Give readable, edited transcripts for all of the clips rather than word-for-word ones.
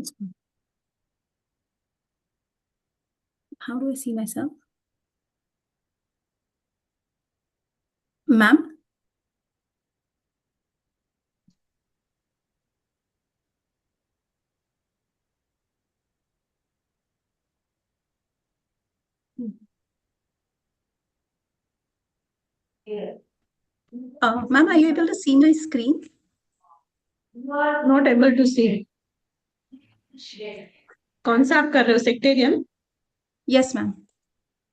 It's How do I see myself? Ma'am? Ma'am, are you able to see my screen? Not able to see. कौन सा आप कर रहे हो sectarian? Yes, ma'am.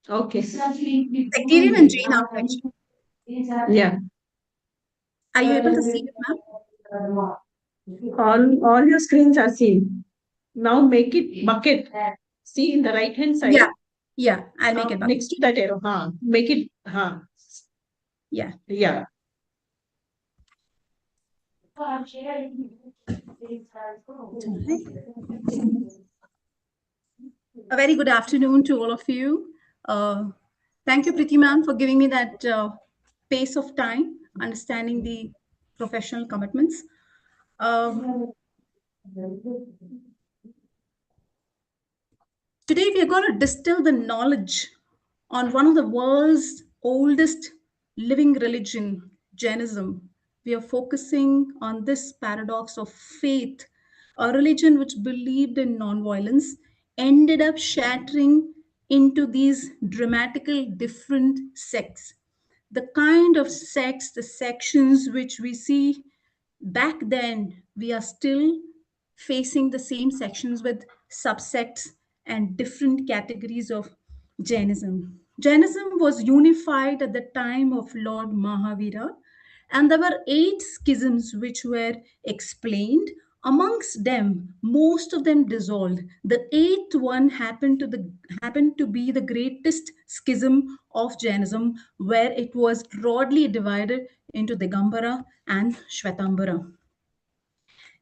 Okay. Sectarian and gene affection. Yeah. Are you able to see it, ma'am? All your screens are seen. Now make it bucket. See in the right hand side. Yeah. Yeah, I'll make it back. Next to that arrow. Make it. Yeah. Yeah. A very good afternoon to all of you. Thank you, Priti ma'am, for giving me that pace of time, understanding the professional commitments. Today, we are going to distill the knowledge on one of the world's oldest living religion, Jainism. We are focusing on this paradox of faith, a religion which believed in nonviolence, ended up shattering into these dramatically different sects. The kind of sects, the sections which we see back then, we are still facing the same sections with subsects and different categories of Jainism. Jainism was unified at the time of Lord Mahavira, and there were 8 schisms which were explained. Amongst them, most of them dissolved. The eighth one happened to be the greatest schism of Jainism, where it was broadly divided into Digambara and Shvetambara.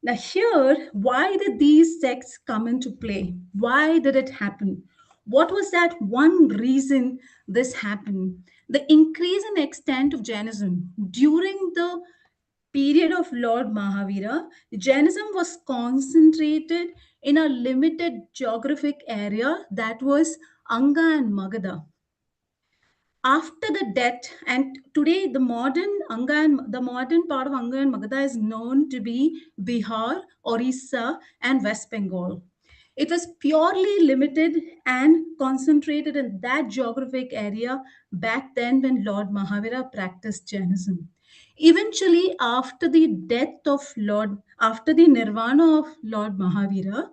Now, here, why did these sects come into play? Why did it happen? What was that one reason this happened? The increase in extent of Jainism during the period of Lord Mahavira, Jainism was concentrated in a limited geographic area, that was Anga and Magadha. After the death, and today the modern part of Anga and Magadha is known to be Bihar, Orissa, and West Bengal. It was purely limited and concentrated in that geographic area back then when Lord Mahavira practiced Jainism. Eventually, after the nirvana of Lord Mahavira,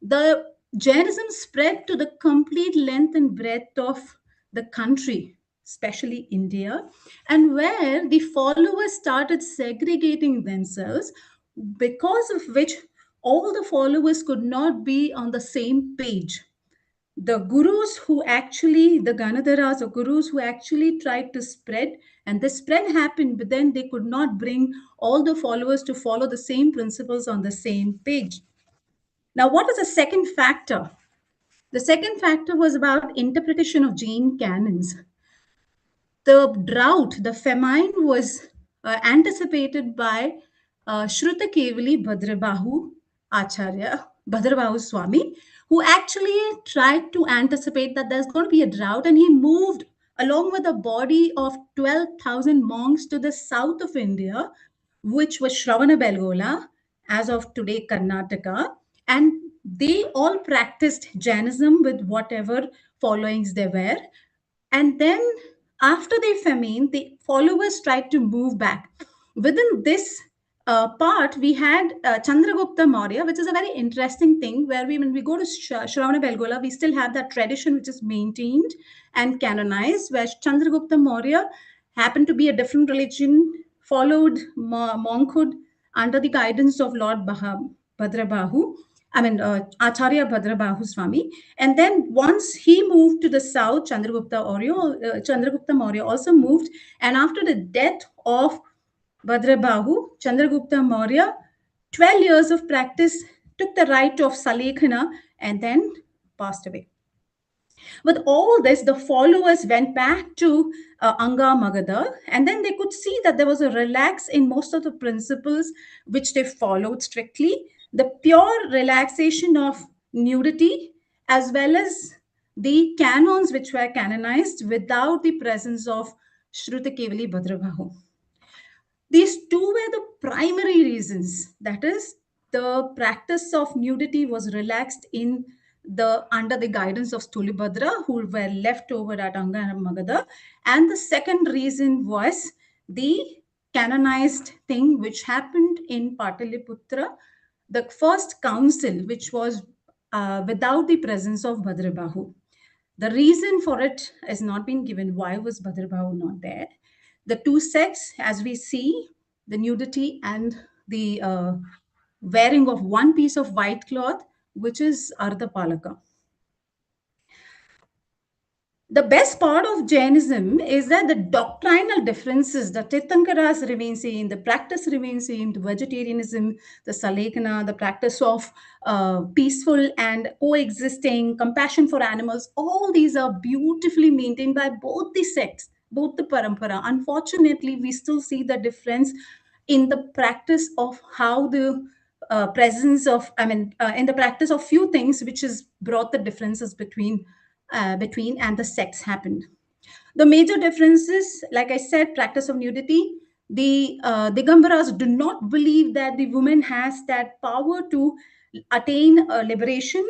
the Jainism spread to the complete length and breadth of the country, especially India, and where the followers started segregating themselves, because of which all the followers could not be on the same page. The the Ganadharas or gurus who actually tried to spread, and the spread happened, but then they could not bring all the followers to follow the same principles on the same page. Now, what was the second factor? The second factor was about interpretation of Jain canons. The drought, the famine was anticipated by Shruta Kevali Bhadrabahu Acharya, Bhadrabahu Swami, who actually tried to anticipate that there's going to be a drought, and he moved along with a body of 12,000 monks to the south of India, which was Shravana Belgola, as of today Karnataka, and they all practiced Jainism with whatever followings there were. And then, after the famine, the followers tried to move back. Within this part, we had Chandragupta Maurya, which is a very interesting thing. Where when we go to Shravana Belgola, we still have that tradition which is maintained and canonized, where Chandragupta Maurya happened to be a different religion, followed monkhood under the guidance of Lord Bhadrabahu. Acharya Bhadrabahu Swami. And then once he moved to the south, Chandragupta Maurya also moved. And after the death of Bhadrabahu, Chandragupta Maurya, 12 years of practice, took the right of Salekhana and then passed away. With all this, the followers went back to Anga Magadha, and then they could see that there was a relax in most of the principles which they followed strictly. the pure relaxation of nudity, as well as the canons which were canonized without the presence of Shruta Kevali Bhadrabahu. These two were the primary reasons. That is, the practice of nudity was relaxed in the under the guidance of Stulibhadra, who were left over at Anga and Magadha. And the second reason was the canonized thing which happened in Pataliputra, the first council, which was without the presence of Bhadrabahu. The reason for it has not been given. Why was Bhadrabahu not there? The two sects, as we see, the nudity and the wearing of one piece of white cloth, which is Ardha Palaka. The best part of Jainism is that the doctrinal differences, the Tirthankaras remain same, the practice remains same, the vegetarianism, the Salekana, the practice of peaceful and coexisting, compassion for animals, all these are beautifully maintained by both the sects, both the parampara. Unfortunately, we still see the difference in the practice of how the presence of, in the practice of few things, which has brought the differences between and the sex happened. The major differences, like I said, practice of nudity. The Digambaras do not believe that the woman has that power to attain liberation.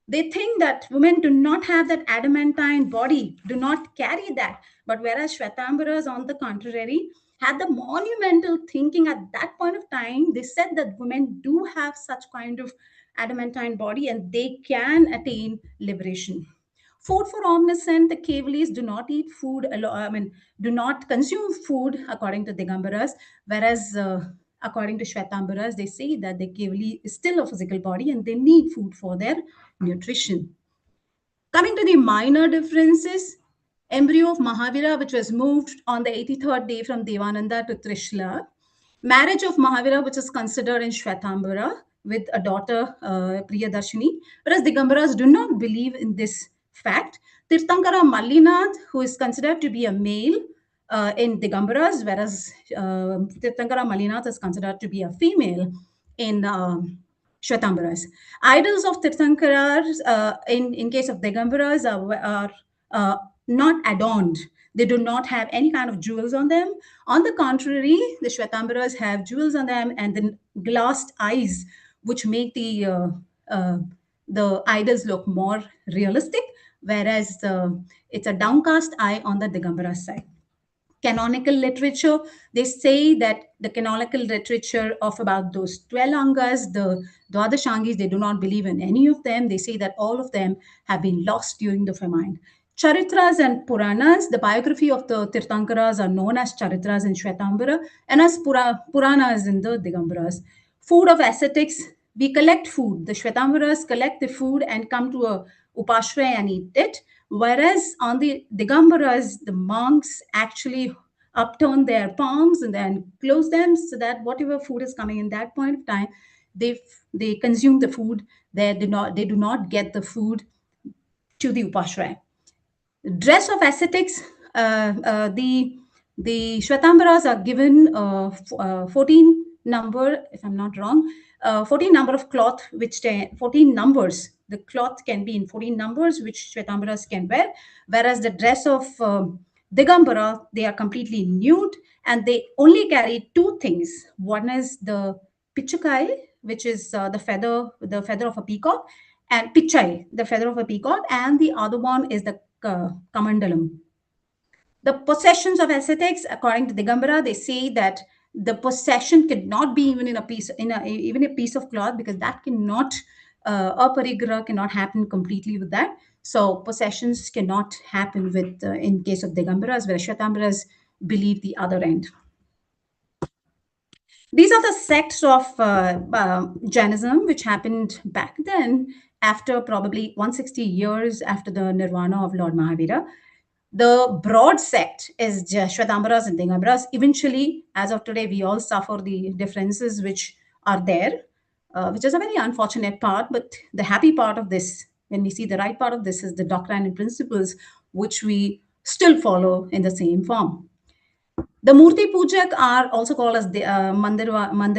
They think that women do not have that adamantine body, do not carry that. But whereas Shwetambaras, on the contrary, had the monumental thinking at that point of time, they said that women do have such kind of adamantine body and they can attain liberation. Food for omniscient, the Kevalis do not eat food, do not consume food according to Digambaras, whereas according to Shwetambaras, they say that the Kevali is still a physical body and they need food for their nutrition. Coming to the minor differences, embryo of Mahavira, which was moved on the 83rd day from Devananda to Trishla, marriage of Mahavira, which is considered in Shwetambara with a daughter, Priyadarshini, whereas Digambaras do not believe in this fact. Tirthankara Mallinath, who is considered to be a male in Digambaras, whereas Tirthankara Mallinath is considered to be a female in Shwetambaras. Idols of Tirthankaras, in case of Digambaras, are not adorned. They do not have any kind of jewels on them. On the contrary, the Shwetambaras have jewels on them and then glassed eyes, which make the idols look more realistic, whereas it's a downcast eye on the Digambara side. Canonical literature, they say that the canonical literature of about those 12 angas, the Dwadashangis, they do not believe in any of them. They say that all of them have been lost during the famine. Charitras and Puranas, the biography of the Tirthankaras are known as Charitras in Shwetambara and as Puranas in the Digambaras. Food of ascetics, we collect food. The Shwetambaras collect the food and come to a upashraya and eat it. Whereas on the Digambaras, the monks actually upturn their palms and then close them so that whatever food is coming in that point of time, they consume the food. They do not get the food to the upashraya. Dress of ascetics, the Shwetambaras are given 14 number, if I'm not wrong, 14 number of cloth, 14 numbers. The cloth can be in 14 numbers, which Shwetambaras can wear, whereas the dress of Digambara, they are completely nude and they only carry two things. One is the pichukai, which is the feather of a peacock, and pichai, the feather of a peacock, and the other one is the kamandalam. The possessions of ascetics, according to Digambara, they say that the possession cannot be even in a piece, even a piece of cloth, because that cannot, a parigraha cannot happen completely with that. So possessions cannot happen with, in case of Digambaras, where Shwetambaras believe the other end. These are the sects of Jainism which happened back then, after probably 160 years after the nirvana of Lord Mahavira. The broad sect is Shwetambaras and Digambaras. Eventually, as of today, we all suffer the differences which are there, which is a very unfortunate part. But the happy part of this, when we see the right part of this, is the doctrine and principles which we still follow in the same form. The Murti Pujak are also called as the Mandir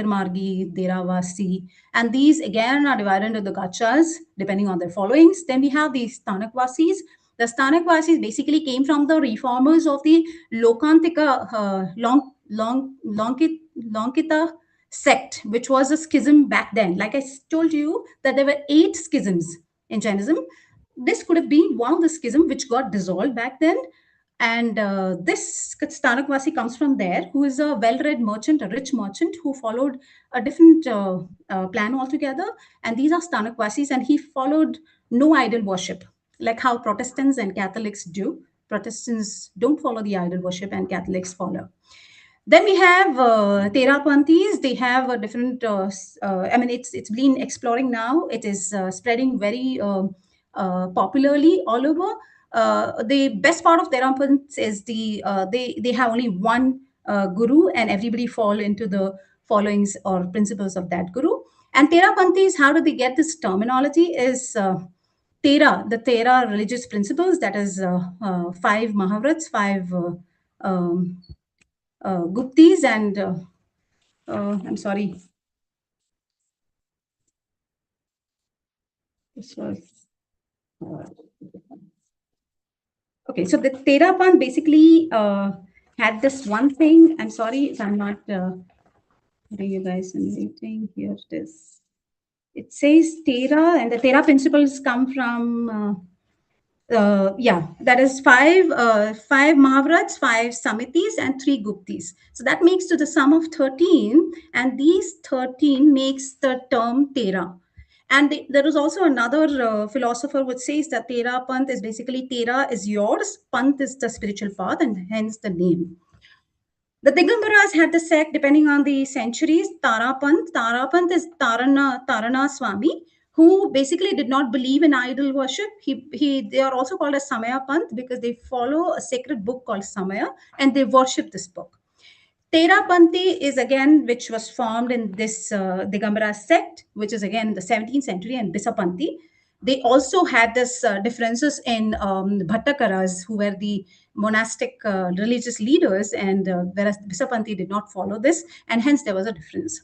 Margi, Deravasi, and these again are divided into the gachas depending on their followings. Then we have the Stanakvasis. The Stanakvasis basically came from the reformers of the Lokantika Lonkita sect, which was a schism back then. Like I told you, that there were 8 schisms in Jainism. This could have been one of the schism which got dissolved back then, and this Stanakvasi comes from there, who is a well-read merchant, a rich merchant who followed a different plan altogether. And these are Stanakvasis, and he followed no idol worship, like how Protestants and Catholics do. Protestants don't follow the idol worship, and Catholics follow. Then we have Therapanthis. They have a different. I mean, it's been exploring now. It is spreading very popularly all over. The best part of Therapanths is they have only one guru, and everybody fall into the followings or principles of that guru. And Therapanthis, how do they get this terminology? Is the Tera religious principles, that is five Mahavrats, five Guptis, and I'm sorry, this was uh, okay. So the Terapan basically had this one thing. I'm sorry if I'm not putting you guys in waiting. Here it is. It says Tera, and the Tera principles come from. Yeah, that is five Mahavrats, five Samitis, and three Guptis. So that makes to the sum of 13, and these 13 makes the term Tera. And there is also another philosopher which says that Tera Panth is basically Tera is yours, Panth is the spiritual path, and hence the name. The Digambaras had the sect depending on the centuries. Tarapant. Tarapant is Tarana Swami, who basically did not believe in idol worship. They are also called as Samaya Panth because they follow a sacred book called Samaya, and they worship this book. Terapanthi is again, which was formed in this Digambara sect, which is again in the 17th century, and Bisapanthi. They also had this differences in Bhattakaras, who were the monastic religious leaders, and whereas Bisapanthi did not follow this, and hence there was a difference.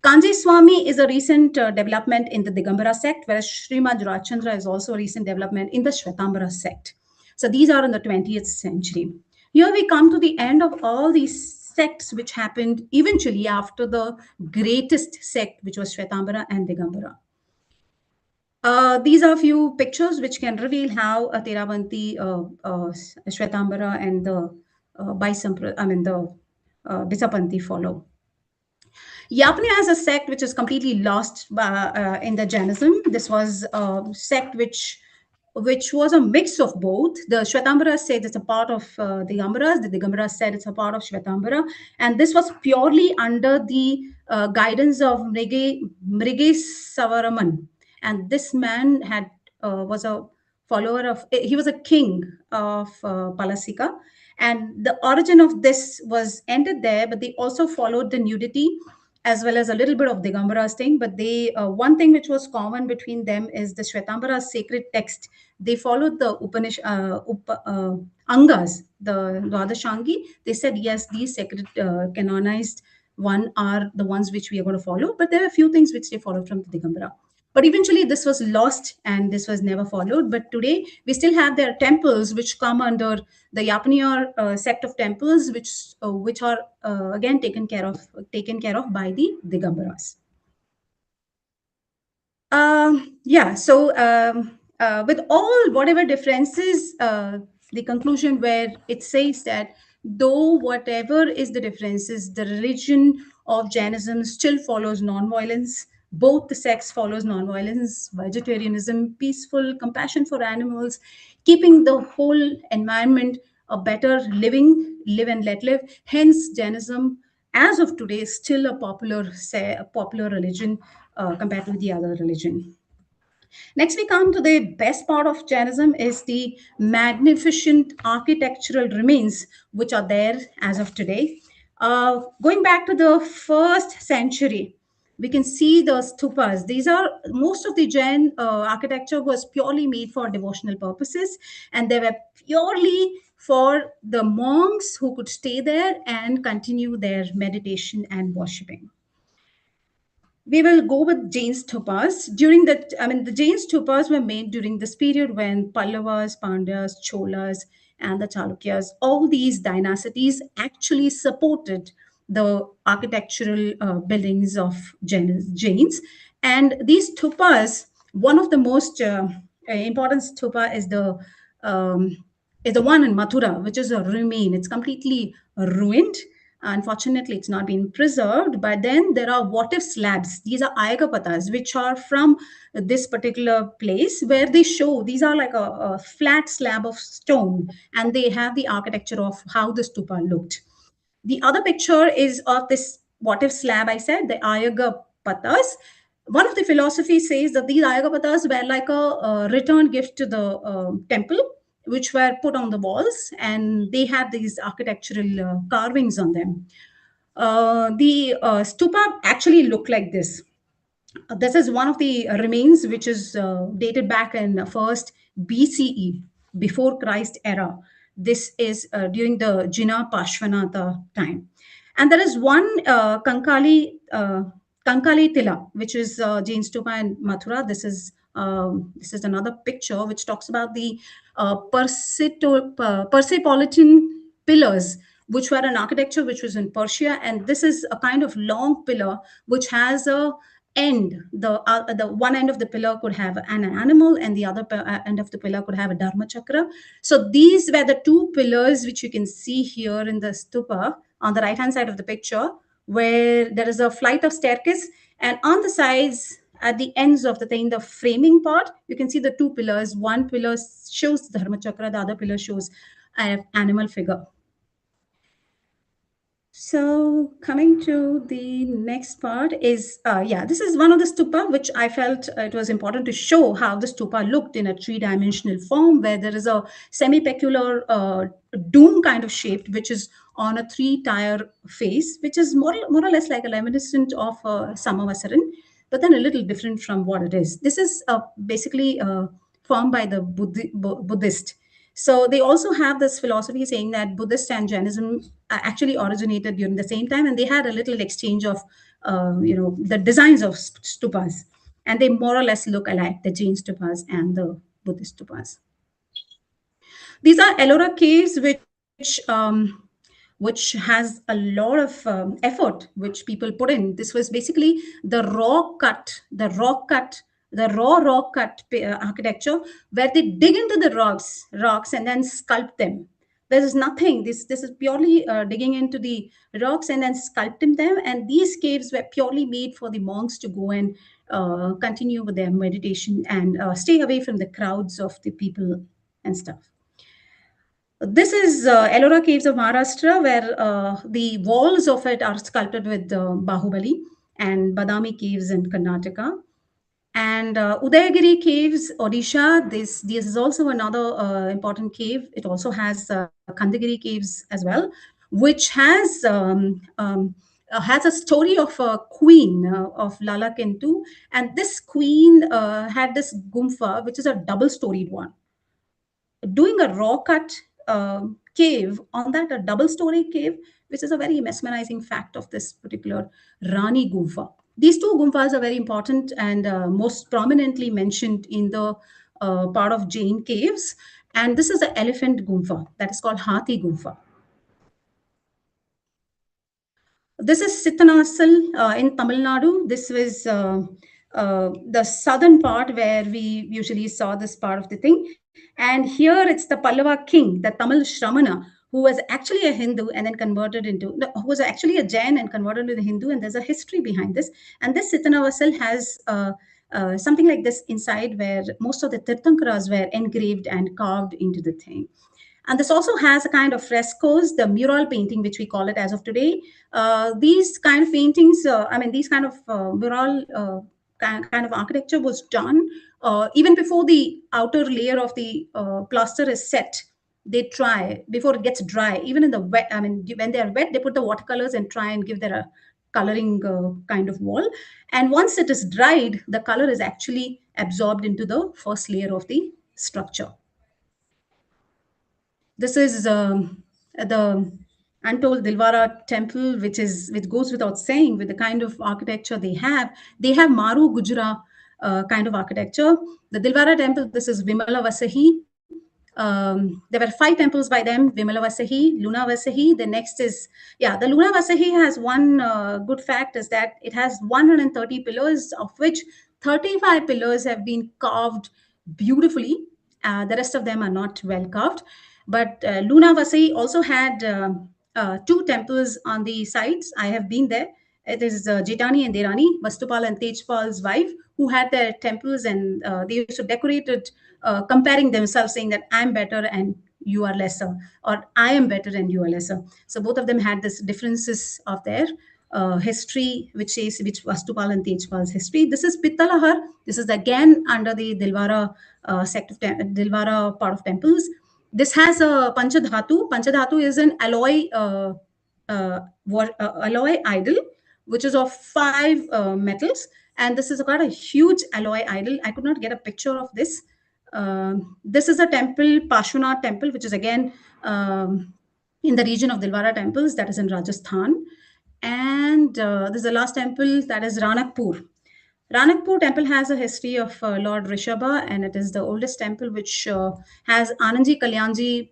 Kanji Swami is a recent development in the Digambara sect, whereas Srimad Rajchandra is also a recent development in the Shvetambara sect. So these are in the 20th century. Here we come to the end of all these sects which happened eventually after the greatest sect, which was Shvetambara and Digambara. These are a few pictures which can reveal how Teravanti, Shvetambara, and the Bisapanthi follow. Yapni as a sect which is completely lost in the Jainism. This was a sect which was a mix of both. The Shvetambara said it's a part of the Digambaras. The Digambaras said it's a part of Shvetambara. And this was purely under the guidance of Mrige Savaraman. And this man was a follower of, he was a king of Palasika. And the origin of this was ended there, but they also followed the nudity as well as a little bit of Digambara's thing. But they one thing which was common between them is the Shvetambara's sacred text. They followed the Angas, the Dwadashangi. They said, yes, these sacred canonized one are the ones which we are going to follow. But there are a few things which they followed from the Digambara. But eventually, this was lost and this was never followed. But today, we still have their temples which come under the Yapniyar sect of temples, which are again taken care of by the Digambaras. Yeah, so with all whatever differences, the conclusion where it says that though whatever is the differences, the religion of Jainism still follows non-violence. Both the sects follows non-violence, vegetarianism, peaceful, compassion for animals, keeping the whole environment a better live and let live. Hence, Jainism, as of today, is still a popular religion compared to the other religion. Next, we come to the best part of Jainism is the magnificent architectural remains which are there as of today. Going back to the first century, we can see the stupas. These are most of the Jain architecture was purely made for devotional purposes, and they were purely for the monks who could stay there and continue their meditation and worshipping. We will go with Jain stupas. The Jain stupas were made during this period when Pallavas, Pandyas, Cholas, and the Chalukyas, all these dynasties actually supported the architectural buildings of Jains. And these stupas, one of the most important stupa um, is the one in Mathura, which is a remain. It's completely ruined. Unfortunately, it's not been preserved. But then there are votive slabs. These are ayagapatas, which are from this particular place where they show these are like a flat slab of stone, and they have the architecture of how the stupa looked. The other picture is of this what if slab, I said, the Ayaga Patas. One of the philosophies says that these Ayaga Patas were like a return gift to the temple, which were put on the walls, and they had these architectural carvings on them. The stupa actually look like this. This is one of the remains which is dated back in first BCE, before Christ era. This is during the Jina Pashvanatha time. And there is one Kankali Tila, which is Jain Stupa in Mathura. This is another picture which talks about the Persepolitan pillars, which were an architecture which was in Persia, and this is a kind of long pillar which has a end. The one end of the pillar could have an animal, and the other end of the pillar could have a dharma chakra. So these were the two pillars which you can see here in the stupa on the right hand side of the picture, where there is a flight of staircase, and on the sides at the ends of the thing, the framing part, you can see the two pillars. One pillar shows the dharma chakra, the other pillar shows an animal figure. So coming to the next part is, this is one of the stupa, which I felt it was important to show how the stupa looked in a three-dimensional form, where there is a semi-peculiar dome kind of shaped, which is on a three-tier face, which is more or less like a reminiscent of Samavasaran, but then a little different from what it is. This is basically formed by the Buddhist. So they also have this philosophy saying that Buddhist and Jainism actually originated during the same time, and they had a little exchange of, the designs of stupas, and they more or less look alike, the Jain stupas and the Buddhist stupas. These are Ellora caves, which has a lot of effort which people put in. This was basically the raw rock cut architecture, where they dig into the rocks and then sculpt them. There is nothing. This is purely digging into the rocks and then sculpting them. And these caves were purely made for the monks to go and continue with their meditation and stay away from the crowds of the people and stuff. This is Ellora Caves of Maharashtra, where the walls of it are sculpted with Bahubali, and Badami Caves in Karnataka. And Udayagiri Caves, Odisha, this is also another important cave. It also has Kandagiri Caves as well, which has a story of a queen of Lala Kentu. And this queen had this gumfa, which is a double-storied one. Doing a raw cut cave on that, a double story cave, which is a very mesmerizing fact of this particular Rani Gufa. These two Gumfas are very important and most prominently mentioned in the part of Jain caves. And this is the elephant Gumfa that is called Hathi Gumfa. This is Sittanasal in Tamil Nadu. This was the southern part where we usually saw this part of the thing. And here it's the Pallava king, the Tamil Shramana, who was actually a Hindu and then converted into, no, who was actually a Jain and converted to the Hindu. And there's a history behind this. And this Sittanavasal has something like this inside, where most of the Tirthankaras were engraved and carved into the thing. And this also has a kind of frescoes, the mural painting, which we call it as of today. These kind of paintings, these kind of mural kind of architecture was done even before the outer layer of the plaster is set. They try before it gets dry, even in the wet. I mean, when they are wet, they put the watercolors and try and give their coloring kind of wall. And once it is dried, the color is actually absorbed into the first layer of the structure. This is the untold Dilwara temple, which goes without saying with the kind of architecture they have. They have Maru Gujra kind of architecture. The Dilwara temple, this is Vimala Vasahi. There were five temples by them: Vimala Vasahi, Luna Vasahi. The next is, yeah, the Luna Vasahi has one good fact is that it has 130 pillars, of which 35 pillars have been carved beautifully. The rest of them are not well carved. But Luna Vasahi also had two temples on the sides. I have been there. It is Jitani and Derani, Vastupal and Tejpal's wife, who had their temples, and they used to decorate it, comparing themselves, saying that I'm better and you are lesser, or I am better and you are lesser. So both of them had this differences of their history, which Vastupal and Tejpal's history. This is Pittalahar. This is again under the Dilwara Dilwara part of temples. This has a Panchadhatu. Panchadhatu is an alloy idol, which is of five metals. And this is got a huge alloy idol. I could not get a picture of this. This is a temple, Pashuna temple, which is again in the region of Dilwara temples, that is in Rajasthan. And this is the last temple, that is Ranakpur. Ranakpur temple has a history of Lord Rishabha, and it is the oldest temple which has Anandji Kalyanji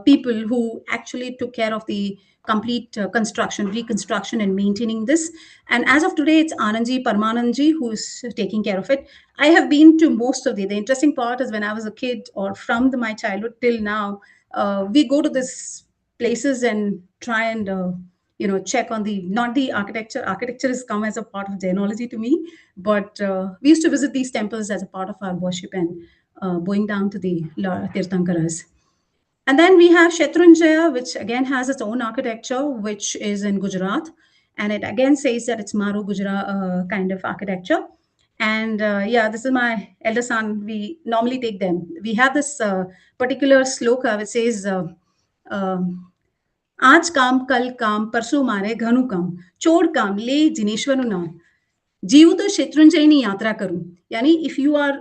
people who actually took care of the complete construction, reconstruction, and maintaining this. And as of today, it's Anandji Parmanandji who is taking care of it. I have been to most of the interesting part is when I was a kid, or from my childhood till now, we go to these places and try and check on the, not the architecture has come as a part of genealogy to me, but we used to visit these temples as a part of our worship, and going down to the Tirthankaras. And then we have Shatrunjaya, which again has its own architecture, which is in Gujarat. And it again says that it's Maru Gujarat kind of architecture. And yeah, this is my elder son. We normally take them. We have this particular sloka which says, आज काम कल काम परसों मारे घनु काम छोड़ काम ले जिनेश्वर नाम जीव तो शत्रुंजयनी यात्रा करूं यानी if you are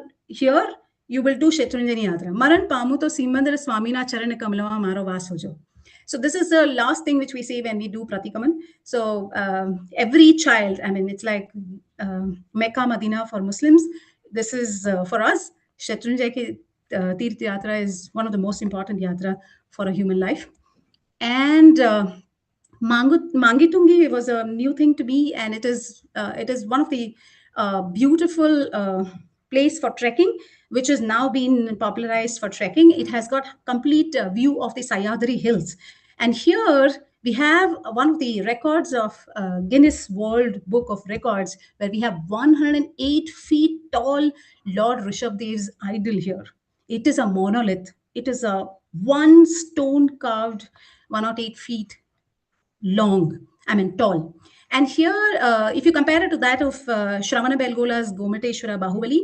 here you will do Shatrunjani Yatra. Maran Pamu to Simandra Swamina Charana Kamlava Maro Vas Hojo. So this is the last thing which we say when we do Pratikaman. So every child, I mean, it's like Mecca, Medina for Muslims. This is for us. Shatrunjay ki Tirth Yatra is one of the most important yatra for a human life. And Mangitungi was a new thing to me, and it is one of the beautiful place for trekking, which has now been popularized for trekking. It has got complete view of the Sayadri Hills, and here we have one of the records of Guinness World Book of Records, where we have 108 feet tall Lord Rishabdev's idol here. It is a monolith. It is a one stone carved 108 feet long, I mean tall. And here, if you compare it to that of Shravana Belgola's Gomateshwara Bahubali,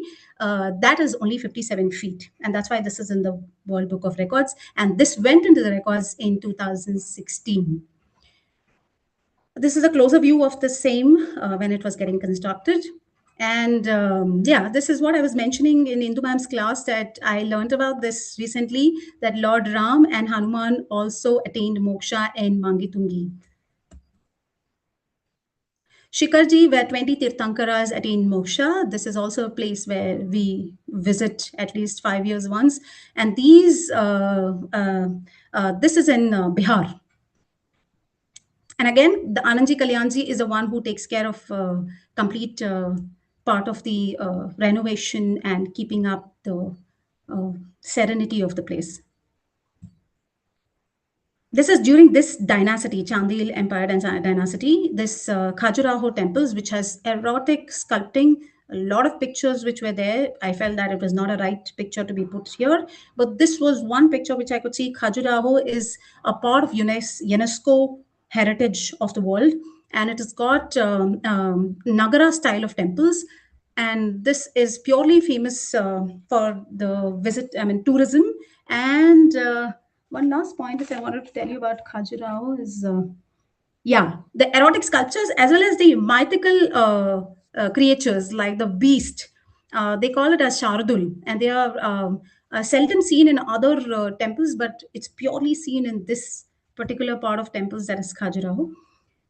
that is only 57 feet. And that's why this is in the World Book of Records. And this went into the records in 2016. This is a closer view of the same when it was getting constructed. And yeah, this is what I was mentioning in Indu Ma'am's class, that I learned about this recently, that Lord Ram and Hanuman also attained moksha in Mangitungi. Shikarji, where 20 Tirthankaras attain moksha. This is also a place where we visit at least 5 years once. And this is in Bihar. And again, the Anandji Kalyanji is the one who takes care of complete part of the renovation and keeping up the serenity of the place. This is during this dynasty, Chandil Empire dynasty, this Khajuraho temples, which has erotic sculpting, a lot of pictures which were there. I felt that it was not a right picture to be put here, but this was one picture which I could see. Khajuraho is a part of UNESCO heritage of the world, and it has got Nagara style of temples. And this is purely famous for the tourism. And one last point that I wanted to tell you about Khajuraho is, yeah, the erotic sculptures as well as the mythical creatures like the beast. They call it as Shardul, and they are seldom seen in other temples, but it's purely seen in this particular part of temples, that is Khajuraho.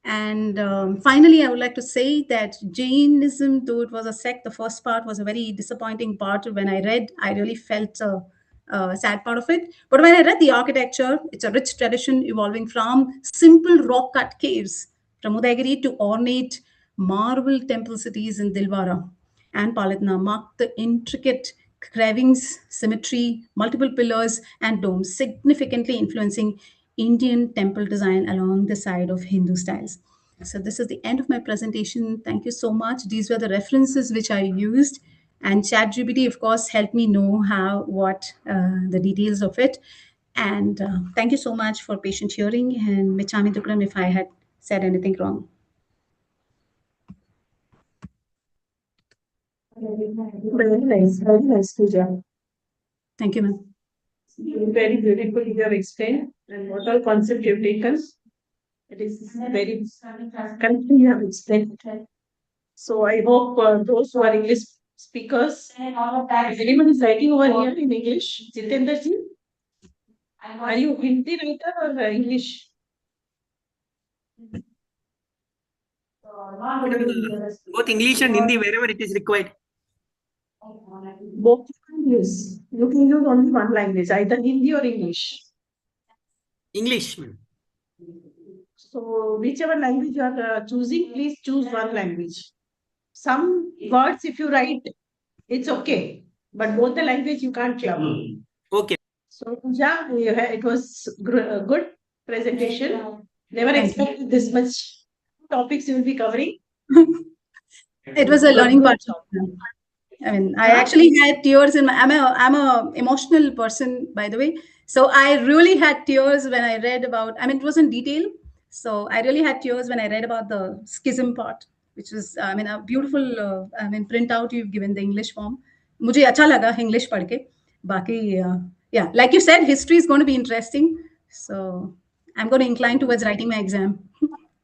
And finally, I would like to say that Jainism, though it was a sect, the first part was a very disappointing part. When I read, I really felt a sad part of it. But when I read the architecture, it's a rich tradition evolving from simple rock cut caves from Udaigiri to ornate marble temple cities in Dilwara and Palatna, mark the intricate carvings, symmetry, multiple pillars, and domes, significantly influencing Indian temple design along the side of Hindu styles. So, this is the end of my presentation. Thank you so much. These were the references which I used, and ChatGPT, of course, helped me know the details of it. And thank you so much for patient hearing. And Michami Dukram if I had said anything wrong. Very nice, Pooja. Thank you, ma'am. Very beautiful you have explained, and what all concept you have taken. It is very correctly you have explained. So I hope those who are English speakers, if anyone is writing over here in English, Jitendra ji, are you Hindi writer or English? Both English and Hindi, wherever it is required. Both you can use. You can use only one language, either Hindi or English. English. So whichever language you are choosing, please choose one language. Some words, if you write, it's okay, but both the language you can't club. Okay. So yeah, it was a good presentation. Never Thank you. expected this much topics you will be covering. It was a learning part. I mean, I Huh? actually had tears in my. I'm a emotional person, by the way. So I really had tears when I read about. I mean, it was in detail. So I really had tears when I read about the schism part, which was, I mean, a beautiful. Printout you've given the English form. मुझे अच्छा लगा English पढ़ के. बाकी, yeah, like you said, history is going to be interesting. So I'm going to incline towards writing my exam.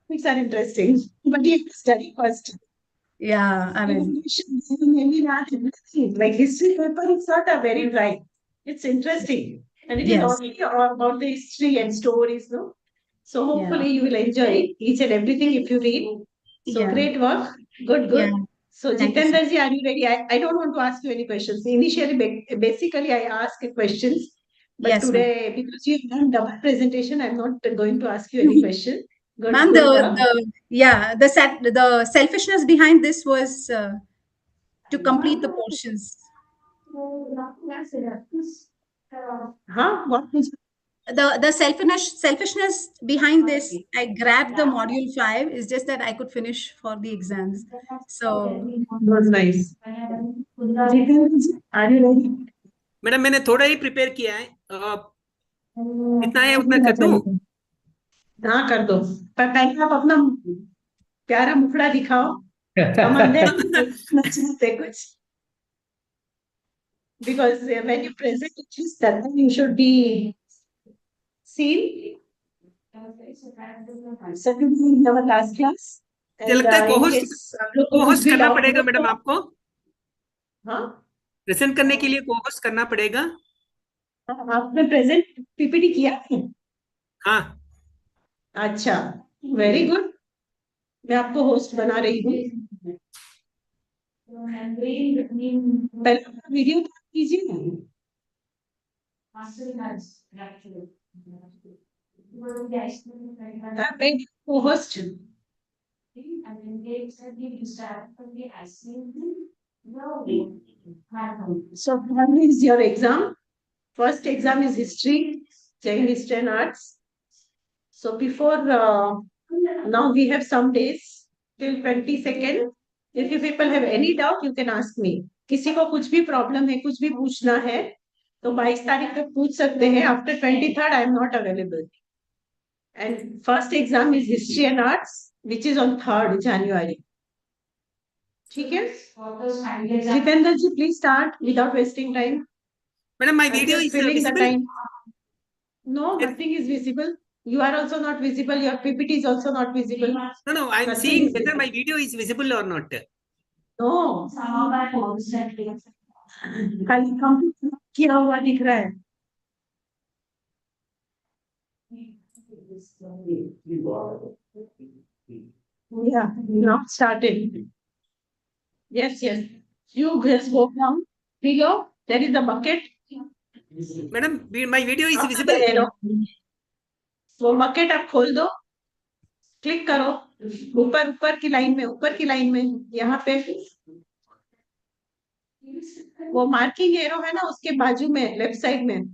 Things are interesting, but you have to study first. Yeah, I mean, Maybe not everything. Like history paper, it's not a very dry. It's interesting, and it is yes, only about the history and stories, no? So yeah, hopefully you will enjoy each and everything if you read. So yeah, great work, good, yeah. good. So Thank you so Jitendra ji, are you ready? I don't want to ask you any questions. Initially, basically, I ask questions, but Yes, ma'am. today because you have done double presentation, I'm not going to ask you any question. Good, Ma'am, good work. the selfishness behind this was to complete the portions. Huh? What is The selfishness behind this, I grabbed the module 5, is just that I could finish for the exams. So was nice. Jitendra ji, are you ready? Madam मैंने थोड़ा ही prepare किया है इतना है उतना कर दूं हाँ कर दो, पर पहले आप अपना प्यारा मुखड़ा दिखाओ. हम अंधे नचते कुछ. Because when you present at least that time you should be seen. Secondly, in our last class. मुझे लगता है in case आप लोग को कुछ को-होस्ट भी करना doubt पड़ेगा हो मैडम तो- आपको हाँ, प्रेजेंट करने के लिए को-होस्ट करना पड़ेगा आपने प्रेजेंट पीपीटी किया है? हाँ अच्छा, वेरी गुड. मैं आपको होस्ट बना रही हूँ. पहले अपना वीडियो कीजिए. Host. So one is your exam. First exam is history, Jain history and arts. So before now we have some days till 22nd. If you people have any doubt, you can ask me. किसी को कुछ भी problem है, कुछ भी पूछना है, तो 22 तारीख तक पूछ सकते हैं. After 23rd, I am not available. And first exam is history and arts, which is on 3rd January. ठीक है? Jitendra ji, please start without wasting time. Madam my I'm video just is filling the visible time. No, nothing is visible. You are also not visible. Your PPT is also not visible. no I am Nothing seeing is whether visible. my video is visible or not No. खाली complete किया हुआ दिख रहा है. Yeah, now started. Yes, yes. You just go down. Below, there is a bucket. Madam, my video is After visible. the arrow. वो bucket आप खोल दो. क्लिक करो. ऊपर ऊपर की लाइन में यहाँ पे वो मार्किंग एरो है ना, उसके बाजू में लेफ्ट साइड में.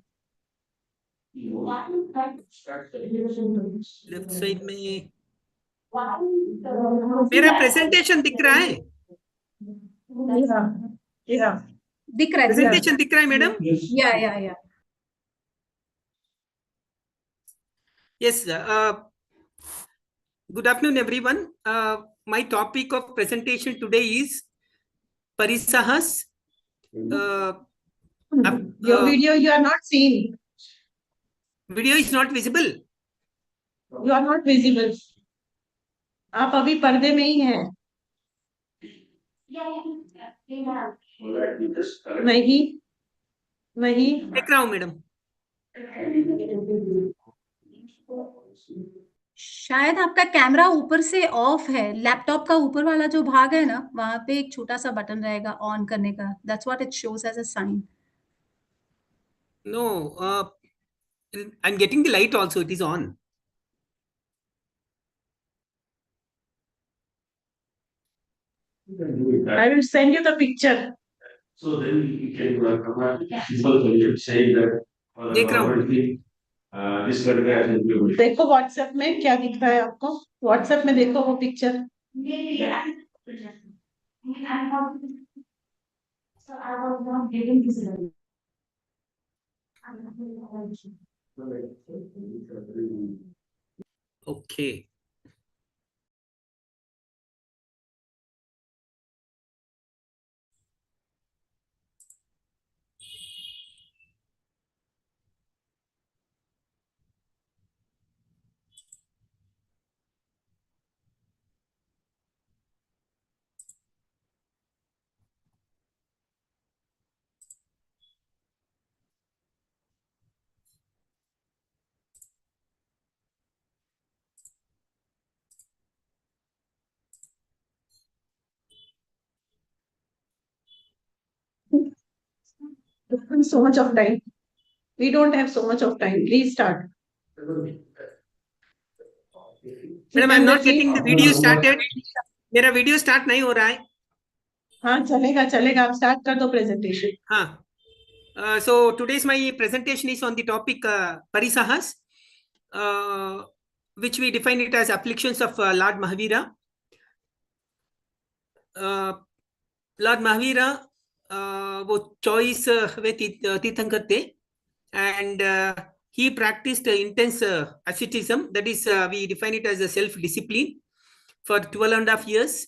लेफ्ट साइड में मेरा प्रेजेंटेशन दिख रहा है. दिख रहा है प्रेजेंटेशन दिख रहा है मैडम. या Yes. Good afternoon, everyone. My topic of presentation today is parisahas. Your video you are not seeing. Video is not visible. You are not visible. आप अभी पर्दे में ही हैं. नहीं नहीं देख रहा हूँ मैडम. शायद आपका कैमरा ऊपर से ऑफ है. लैपटॉप का ऊपर वाला जो भाग है ना, वहां पे एक छोटा सा बटन रहेगा ऑन करने का. That's what it shows as a sign. No, I'm getting the light also. It is on. I will send you the picture. So then you can come up simple solution saying that देख रहा हूँ. this country has implemented. देखो WhatsApp में क्या दिख रहा है आपको. व्हाट्सएप में देखो वो picture. Okay. So much of time. We don't have so much of time. Please start. Madam, I'm not getting the video started. मेरा वीडियो स्टार्ट नहीं हो रहा है. हाँ चलेगा चलेगा. आप स्टार्ट कर दो प्रेजेंटेशन. हाँ. So today's my presentation is on the topic parisahas, which we define it as afflictions of Lord Mahavira. Lord Mahavira वो 24 वे तीर्थंकर थे, and he practiced intense asceticism. That is, we define it as a self-discipline for 12.5 years,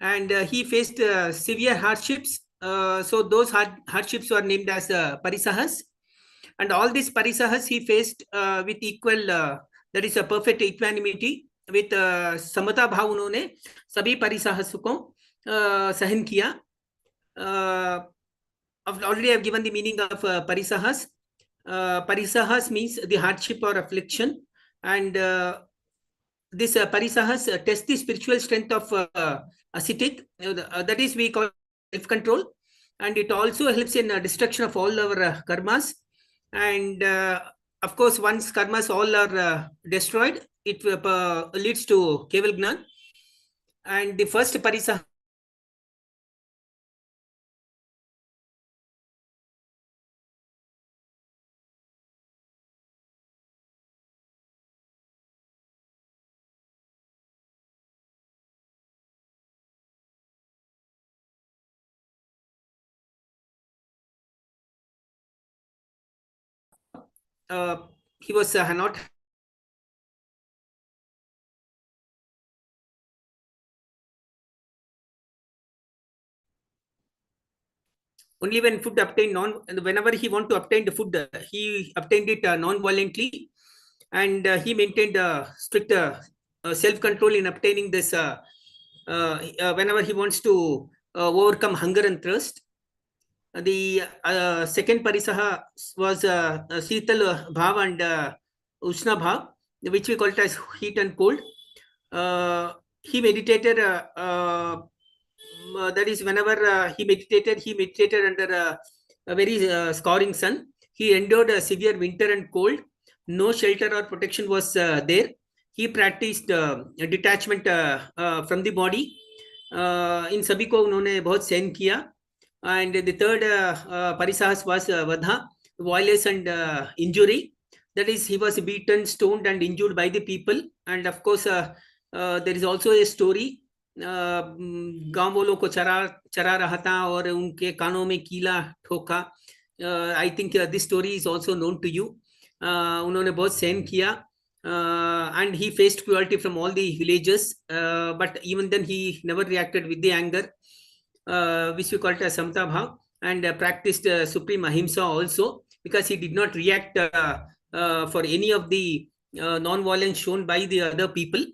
and he faced severe hardships. So those hardships were named as parisahas, and all these parisahas he faced with equal, that is a perfect equanimity, with समता भाव उन्होंने सभी parisahas को सहन किया. Already I have given the meaning of parisahas. Parisahas means the hardship or affliction, and this parisahas test the spiritual strength of ascetic. That is, we call self-control, and it also helps in destruction of all our karmas. And of course, once karmas all are destroyed, it leads to keval gnan. And the first parisahas he was not only when food obtained whenever he want to obtain the food, he obtained it non-violently, and he maintained strict self-control in obtaining this whenever he wants to overcome hunger and thirst. The second Parisaha was Sital Bhav and Ushna Bhav, which we call it as heat and cold. He meditated, that is, whenever he meditated under a very scorching sun. He endured a severe winter and cold. No shelter or protection was there. He practiced detachment from the body. इन सभी को उन्होंने बहुत सहन किया. And the third parisahas was vadha, violence and injury. That is, he was beaten, stoned, and injured by the people. And of course, there is also a story. गांव वालों को चरा रहा था और उनके कानों में कीला ठोका. I think this story is also known to you. उन्होंने बहुत सहन किया. And he faced cruelty from all the villagers, but even then he never reacted with the anger, which we call it as samta bhav, and practiced supreme ahimsa also, because he did not react for any of the non-violence shown by the other people.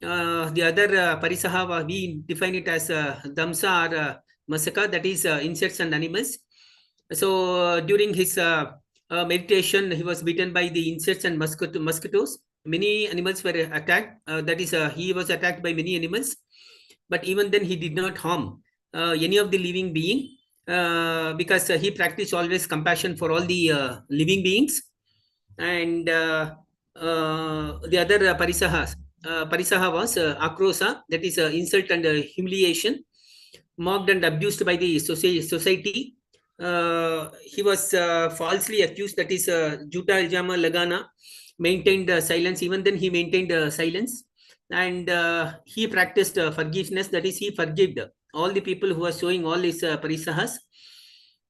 The other parisaha, we define it as damsa or masaka, that is insects and animals. So during his meditation, he was beaten by the insects and mosquitoes. Many animals were attacked. That is, he was attacked by many animals, but even then he did not harm any of the living being, because he practiced always compassion for all the living beings. And the other parisaha was akrosa, that is insult and humiliation, mocked and abused by the society. He was falsely accused, that is juta iljama lagana, maintained silence. Even then he maintained silence. And he practiced forgiveness, that is, he forgave all the people who are showing all his parisahas.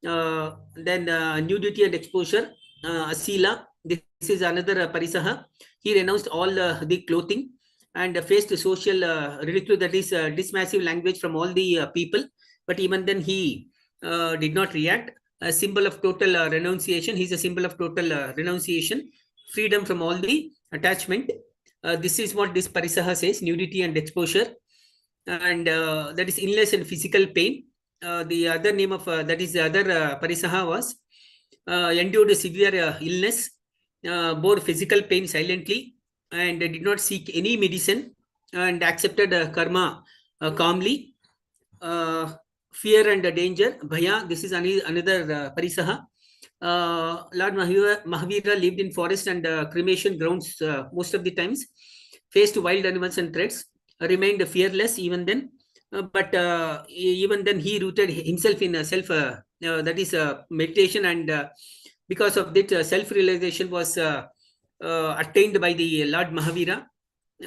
Then nudity and exposure, asila, this is another parisaha. He renounced all the clothing and faced social ridicule, that is dismissive language from all the people. But even then he did not react. A symbol of total renunciation. He's a symbol of total renunciation, freedom from all the attachment. This is what this parisaha says: nudity and exposure, and that is illness and physical pain. The other name of that is the other parisaha was endured severe illness, bore physical pain silently, and did not seek any medicine, and accepted karma calmly. Fear and danger, bhaya. This is another parisaha. Lord Mahavira lived in forest and cremation grounds most of the times, faced wild animals and threats, remained fearless even then. But even then he rooted himself in self, that is meditation, and because of that self-realization was attained by the Lord Mahavira.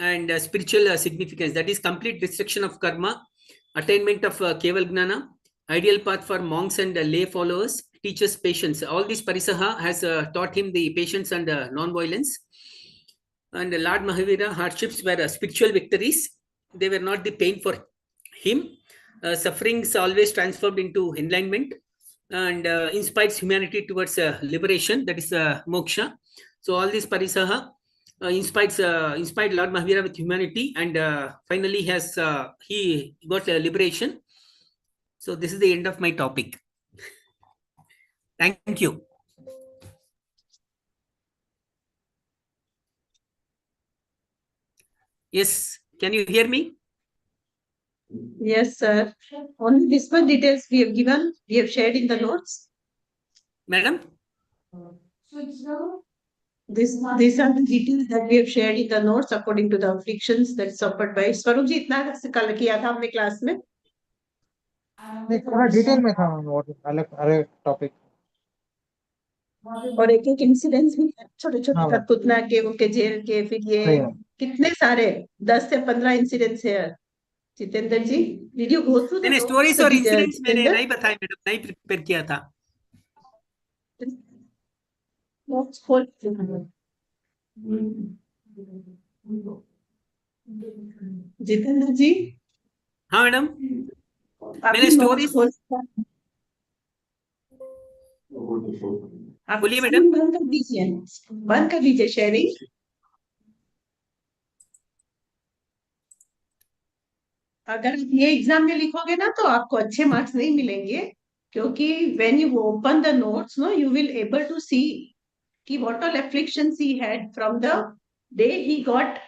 And spiritual significance, that is complete destruction of karma, attainment of keval gnana, ideal path for monks and lay followers, teaches patience. All this parisaha has taught him the patience and non-violence. And Lord Mahavira hardships were spiritual victories. They were not the pain for him. Sufferings always transformed into enlightenment, and inspires humanity towards liberation, that is moksha. So all these parisaha inspired Lord Mahavira with humanity, and finally he got liberation. So this is the end of my topic. Thank you. Yes, can you hear me? Yes, sir. Only this much details we have given, we have shared in the notes. Madam? These are the details that we have shared in the notes according to the afflictions that suffered by Swarup ji. इतना कल किया था हमने class में. नहीं थोड़ा detail में था और अलग अलग टॉपिक. और एक एक इंसिडेंट्स भी छोटे छोटे कठपुतला के, उनके जेल के, फिर ये कितने सारे 10 से 15 इंसिडेंट्स है. जितेंद्र जी, did you go through the notes? Stories और इंसिडेंट्स मैंने नहीं बताया मैडम, नहीं प्रिपेयर किया था. Notes खोल. जितेंद्र जी. हाँ मैडम, मैंने स्टोरीज. बोलिए मैडम. बंद कर दीजिए शेयरिंग. अगर ये एग्जाम में लिखोगे ना तो आपको अच्छे मार्क्स नहीं मिलेंगे. क्योंकि when you open the notes, no, you will able to see कि what all afflictions he had from the day he got.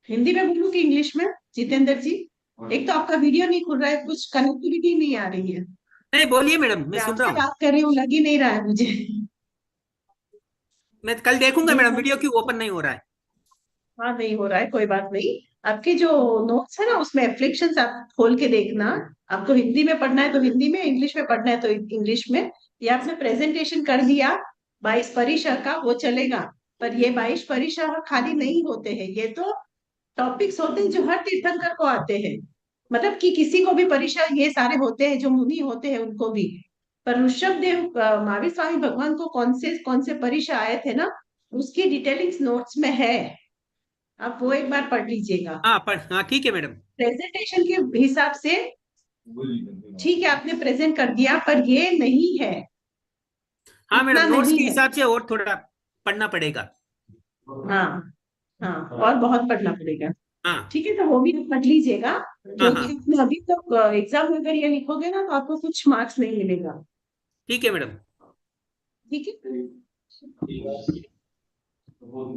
Hindi में बोलूं कि इंग्लिश में, जितेंद्र जी? एक तो आपका वीडियो नहीं खुल रहा है, कुछ कनेक्टिविटी नहीं आ रही है। नहीं, बोलिए मैडम, मैं मैं सुन रहा आपसे हूँ। बात कर रही हूँ, लग ही नहीं रहा है मुझे। मैं कल देखूंगा मैडम, वीडियो क्यों ओपन नहीं हो रहा है। हाँ, नहीं हो रहा है, कोई बात नहीं। आपके जो नोट्स है ना, उसमें एफ्लिक्शंस आप खोल के देखना। आपको हिंदी में पढ़ना है तो हिंदी में, इंग्लिश में पढ़ना है तो इंग्लिश में। ये आपने प्रेजेंटेशन कर दिया 22 परिसर का, वो चलेगा। पर ये 22 परिसर खाली नहीं होते हैं, ये तो टॉपिक्स होते हैं जो हर तीर्थंकर को आते हैं। मतलब कि किसी को भी परिसर ये सारे होते हैं, जो मुनि होते हैं उनको भी। पर ऋषभ देव महावीर स्वामी भगवान को कौन से परिसर आए थे ना, उसकी डिटेलिंग्स नोट्स में है। आप वो एक बार पढ़ लीजिएगा। हाँ, ठीक है मैडम। प्रेजेंटेशन के हिसाब से ठीक है, आपने प्रेजेंट कर दिया, पर ये नहीं है। हाँ इतना मैडम, नोट्स नहीं के है। हिसाब से और थोड़ा पढ़ना पड़ेगा। हाँ हाँ, और बहुत पढ़ना पड़ेगा। हाँ ठीक है, तो वो भी आप पढ़ लीजिएगा, हाँ क्योंकि हाँ, आपने अभी तक एग्जाम में अगर ये लिखोगे ना, तो आपको कुछ मार्क्स नहीं मिलेगा। ठीक है मैडम। ठीक है।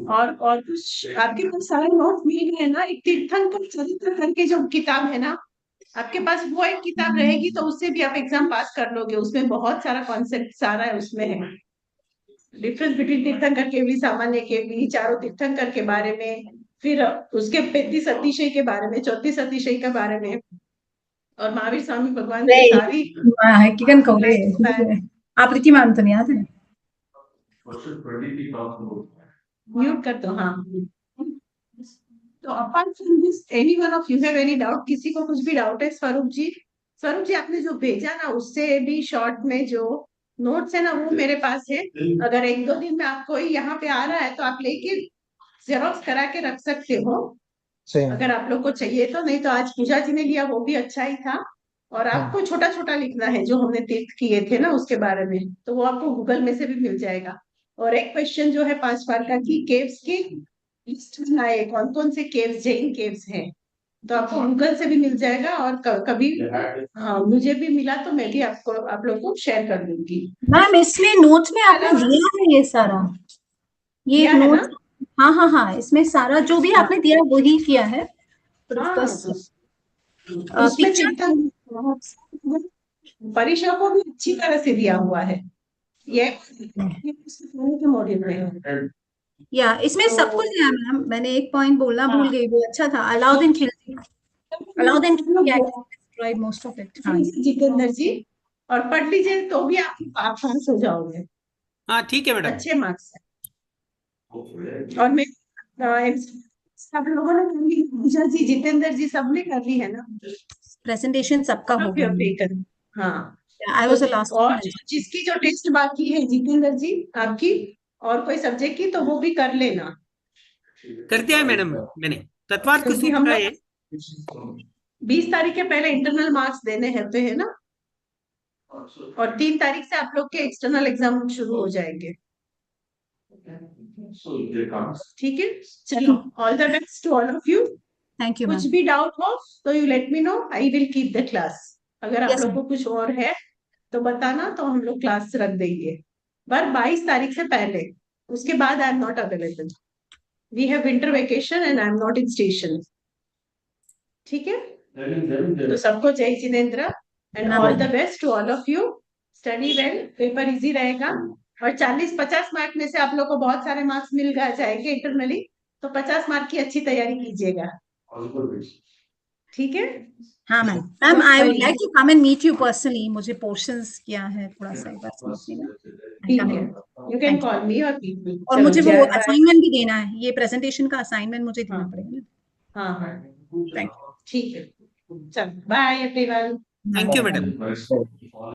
और कुछ आपके पास सारे नोट मिल गए ना? एक तीर्थंकर चरित्र करके जो किताब है ना, आपके पास वो एक किताब रहेगी तो उससे भी आप एग्जाम पास कर लोगे। उसमें बहुत सारा कॉन्सेप्ट सारा है उसमें है। डिफरेंस बिटवीन तीर्थंकर केवली, सामान्य केवली, चारों तीर्थंकर के बारे में, फिर उसके 35 अतिशय के बारे में, 34 अतिशय के बारे में, और महावीर स्वामी भगवान की सारी Kikan kaure. आप रिकी मैम तो नहीं याद है? म्यूट कर दो। हाँ, तो apart from this, any one of you have any doubt? किसी को कुछ भी डाउट है? स्वरूप जी, स्वरूप जी आपने जो भेजा ना, उससे भी शॉर्ट में जो नोट्स है ना, वो मेरे पास है। अगर एक दो दिन में आपको यहाँ पे आ रहा है तो आप लेके जेरोक्स करा के रख सकते हो, अगर आप लोग को चाहिए तो। नहीं तो आज पूजा जी ने लिया, वो भी अच्छा ही था। और आपको छोटा छोटा लिखना है, जो हमने तीर्थ किए थे ना उसके बारे में, तो वो आपको गूगल में से भी मिल जाएगा। और एक क्वेश्चन जो है 5 बार का, कि केव्स की लिस्ट बनाए, कौन कौन से केव्स, जैन केव्स हैं, तो आपको गूगल से भी मिल जाएगा। और कभी मुझे भी मिला तो मैं भी आपको, आप लोग को शेयर कर दूंगी। मैम इसमें नोट्स में आपने दिया है ये सारा, ये दिया है ना? नोट्स? हाँ हाँ हाँ, इसमें सारा जो भी आपने दिया वही किया है। पर हाँ, बस उसमें पिक्चर परीक्षा को भी अच्छी तरह से दिया हुआ है। ये उसके मॉड्यूल में है। या इसमें सब कुछ है मैम। मैंने एक पॉइंट बोलना भूल गई, वो अच्छा था। Alauddin Khilji, Alauddin Khilji actually destroyed most of it. हाँ, जितेंद्र जी, और पढ़ लीजिए तो भी आप पास हो जाओगे, हाँ ठीक है मैडम। अच्छे मार्क्स है। और मैं सब लोगों ने कर ली, पूजा जी, जितेंद्र जी, सबने कर ली है ना? प्रेजेंटेशन सबका हो गया। हाँ, आई तो वाज द लास्ट और वन। जिसकी जो टेस्ट बाकी है जितेंद्र जी, आपकी और कोई सब्जेक्ट की, तो वो भी कर लेना। कर दिया है मैडम मैंने, तत्वार्थ के क्योंकि हम सूत्र लोग है। 20 तारीख के पहले इंटरनल मार्क्स देने होते हैं ना, और 3 तारीख से आप लोग के एक्सटर्नल एग्जाम शुरू हो जाएंगे। ठीक है, चलो, all the best to all of you. Thank you कुछ मैम। भी डाउट हो तो you let me know, I will keep the class. अगर आप यस लोग को कुछ और है तो बताना, तो हम लोग क्लास रख देंगे, पर 22 तारीख से पहले। उसके बाद I am not available, we have winter vacation and I am not in station. ठीक है, तो सबको Jai Jinendra and all the best to all of you. Study well, paper easy रहेगा। और 40-50 मार्क में से आप लोग को बहुत सारे मार्क्स मिल जाएंगे इंटरनली, तो 50 मार्क की अच्छी तैयारी कीजिएगा। ठीक है, हाँ ma'am. Ma'am I would like to come and meet you personally. मुझे पोर्शंस किया है थोड़ा सा, एक बार समझने में। ठीक है, यू कैन कॉल मी और मीट मी। और मुझे वो असाइनमेंट भी देना है, ये प्रेजेंटेशन का असाइनमेंट मुझे देना पड़ेगा ना। हाँ हाँ, थैंक ठीक है, चलो, bye everyone. Thank you madam. You.